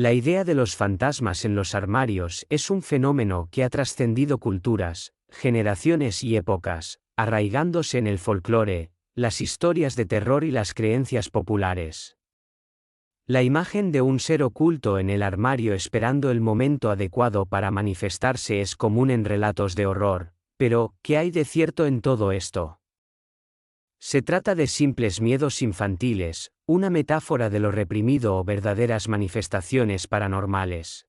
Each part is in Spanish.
La idea de los fantasmas en los armarios es un fenómeno que ha trascendido culturas, generaciones y épocas, arraigándose en el folclore, las historias de terror y las creencias populares. La imagen de un ser oculto en el armario esperando el momento adecuado para manifestarse es común en relatos de horror, pero, ¿qué hay de cierto en todo esto? ¿Se trata de simples miedos infantiles, una metáfora de lo reprimido o verdaderas manifestaciones paranormales?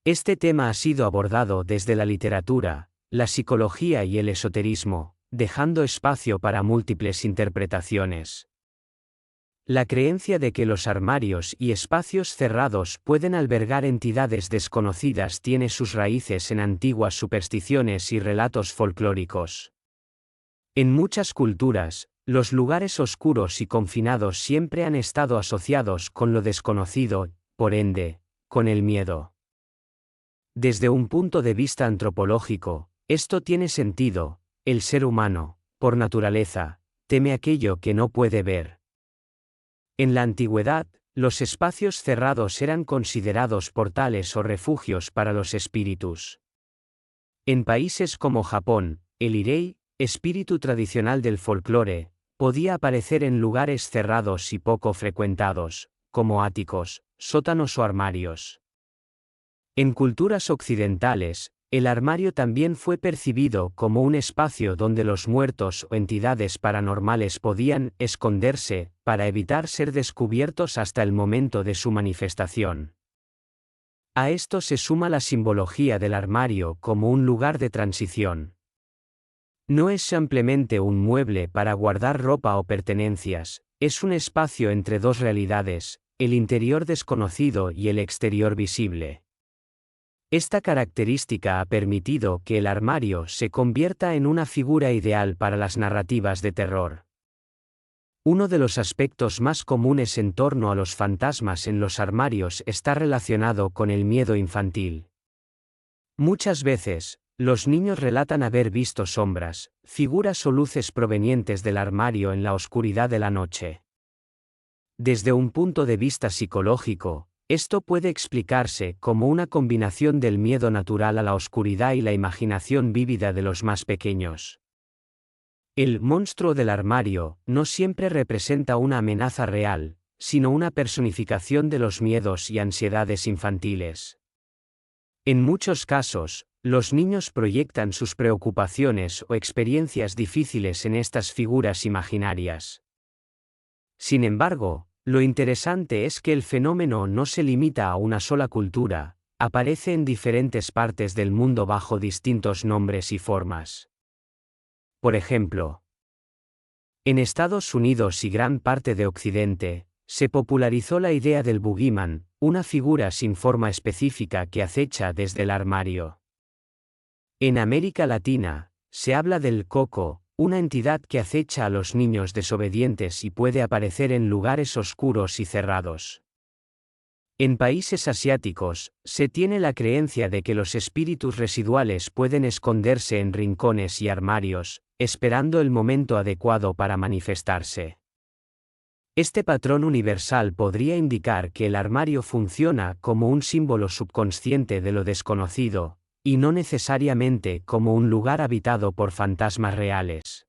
Este tema ha sido abordado desde la literatura, la psicología y el esoterismo, dejando espacio para múltiples interpretaciones. La creencia de que los armarios y espacios cerrados pueden albergar entidades desconocidas tiene sus raíces en antiguas supersticiones y relatos folclóricos. En muchas culturas, los lugares oscuros y confinados siempre han estado asociados con lo desconocido, por ende, con el miedo. Desde un punto de vista antropológico, esto tiene sentido: el ser humano, por naturaleza, teme aquello que no puede ver. En la antigüedad, los espacios cerrados eran considerados portales o refugios para los espíritus. En países como Japón, el Irei, espíritu tradicional del folclore, podía aparecer en lugares cerrados y poco frecuentados, como áticos, sótanos o armarios. En culturas occidentales, el armario también fue percibido como un espacio donde los muertos o entidades paranormales podían esconderse, para evitar ser descubiertos hasta el momento de su manifestación. A esto se suma la simbología del armario como un lugar de transición. No es simplemente un mueble para guardar ropa o pertenencias, es un espacio entre dos realidades, el interior desconocido y el exterior visible. Esta característica ha permitido que el armario se convierta en una figura ideal para las narrativas de terror. Uno de los aspectos más comunes en torno a los fantasmas en los armarios está relacionado con el miedo infantil. Muchas veces, los niños relatan haber visto sombras, figuras o luces provenientes del armario en la oscuridad de la noche. Desde un punto de vista psicológico, esto puede explicarse como una combinación del miedo natural a la oscuridad y la imaginación vívida de los más pequeños. El monstruo del armario no siempre representa una amenaza real, sino una personificación de los miedos y ansiedades infantiles. En muchos casos, los niños proyectan sus preocupaciones o experiencias difíciles en estas figuras imaginarias. Sin embargo, lo interesante es que el fenómeno no se limita a una sola cultura, aparece en diferentes partes del mundo bajo distintos nombres y formas. Por ejemplo, en Estados Unidos y gran parte de Occidente, se popularizó la idea del boogeyman, una figura sin forma específica que acecha desde el armario. En América Latina, se habla del coco, una entidad que acecha a los niños desobedientes y puede aparecer en lugares oscuros y cerrados. En países asiáticos, se tiene la creencia de que los espíritus residuales pueden esconderse en rincones y armarios, esperando el momento adecuado para manifestarse. Este patrón universal podría indicar que el armario funciona como un símbolo subconsciente de lo desconocido, y no necesariamente como un lugar habitado por fantasmas reales.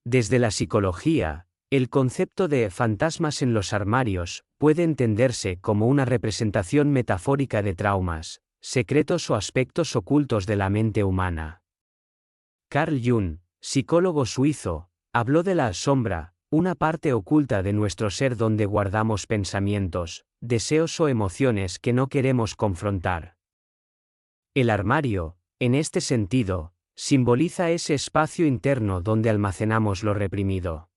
Desde la psicología, el concepto de fantasmas en los armarios puede entenderse como una representación metafórica de traumas, secretos o aspectos ocultos de la mente humana. Carl Jung, psicólogo suizo, habló de la sombra, una parte oculta de nuestro ser donde guardamos pensamientos, deseos o emociones que no queremos confrontar. El armario, en este sentido, simboliza ese espacio interno donde almacenamos lo reprimido.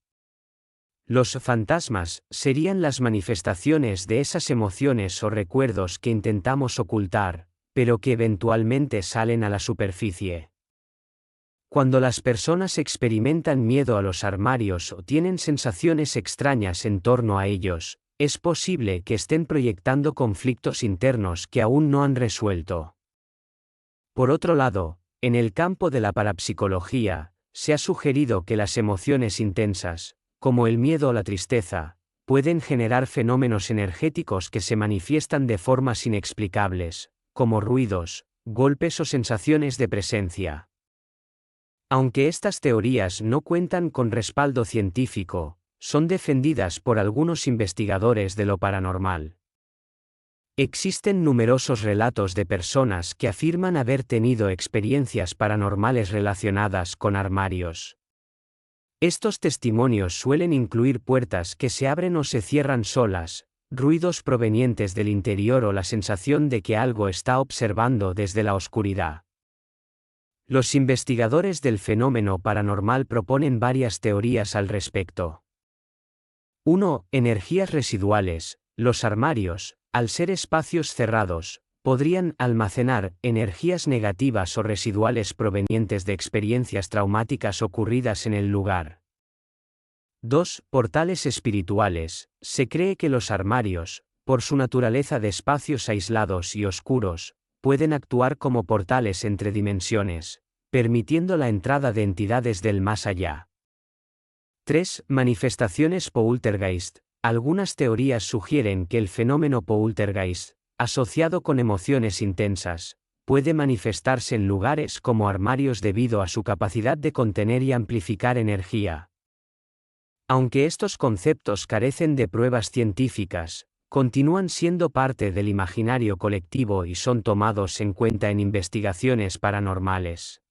Los fantasmas serían las manifestaciones de esas emociones o recuerdos que intentamos ocultar, pero que eventualmente salen a la superficie. Cuando las personas experimentan miedo a los armarios o tienen sensaciones extrañas en torno a ellos, es posible que estén proyectando conflictos internos que aún no han resuelto. Por otro lado, en el campo de la parapsicología, se ha sugerido que las emociones intensas, como el miedo o la tristeza, pueden generar fenómenos energéticos que se manifiestan de formas inexplicables, como ruidos, golpes o sensaciones de presencia. Aunque estas teorías no cuentan con respaldo científico, son defendidas por algunos investigadores de lo paranormal. Existen numerosos relatos de personas que afirman haber tenido experiencias paranormales relacionadas con armarios. Estos testimonios suelen incluir puertas que se abren o se cierran solas, ruidos provenientes del interior o la sensación de que algo está observando desde la oscuridad. Los investigadores del fenómeno paranormal proponen varias teorías al respecto. 1. Energías residuales. Los armarios, al ser espacios cerrados, podrían almacenar energías negativas o residuales provenientes de experiencias traumáticas ocurridas en el lugar. 2. Portales espirituales. Se cree que los armarios, por su naturaleza de espacios aislados y oscuros, pueden actuar como portales entre dimensiones, permitiendo la entrada de entidades del más allá. 3. Manifestaciones poltergeist. Algunas teorías sugieren que el fenómeno poltergeist, asociado con emociones intensas, puede manifestarse en lugares como armarios debido a su capacidad de contener y amplificar energía. Aunque estos conceptos carecen de pruebas científicas, continúan siendo parte del imaginario colectivo y son tomados en cuenta en investigaciones paranormales.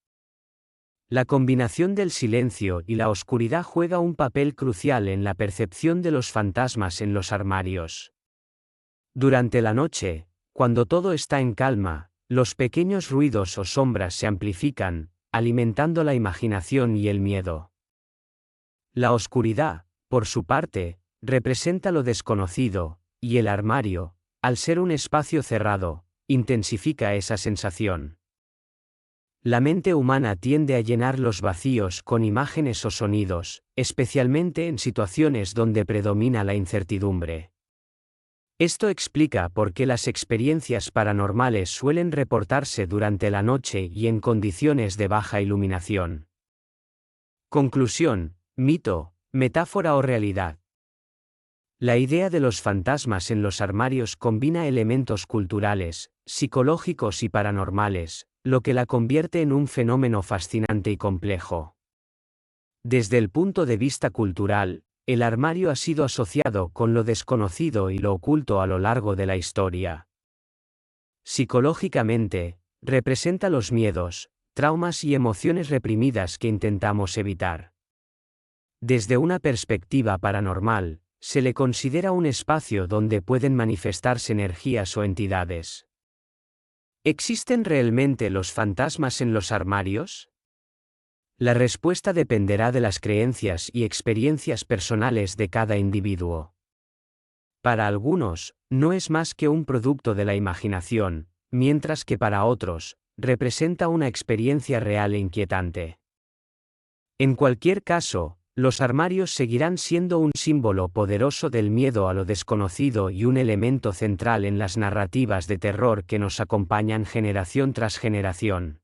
La combinación del silencio y la oscuridad juega un papel crucial en la percepción de los fantasmas en los armarios. Durante la noche, cuando todo está en calma, los pequeños ruidos o sombras se amplifican, alimentando la imaginación y el miedo. La oscuridad, por su parte, representa lo desconocido, y el armario, al ser un espacio cerrado, intensifica esa sensación. La mente humana tiende a llenar los vacíos con imágenes o sonidos, especialmente en situaciones donde predomina la incertidumbre. Esto explica por qué las experiencias paranormales suelen reportarse durante la noche y en condiciones de baja iluminación. Conclusión: mito, metáfora o realidad. La idea de los fantasmas en los armarios combina elementos culturales, psicológicos y paranormales, lo que la convierte en un fenómeno fascinante y complejo. Desde el punto de vista cultural, el armario ha sido asociado con lo desconocido y lo oculto a lo largo de la historia. Psicológicamente, representa los miedos, traumas y emociones reprimidas que intentamos evitar. Desde una perspectiva paranormal, se le considera un espacio donde pueden manifestarse energías o entidades. ¿Existen realmente los fantasmas en los armarios? La respuesta dependerá de las creencias y experiencias personales de cada individuo. Para algunos, no es más que un producto de la imaginación, mientras que para otros, representa una experiencia real e inquietante. En cualquier caso, los armarios seguirán siendo un símbolo poderoso del miedo a lo desconocido y un elemento central en las narrativas de terror que nos acompañan generación tras generación.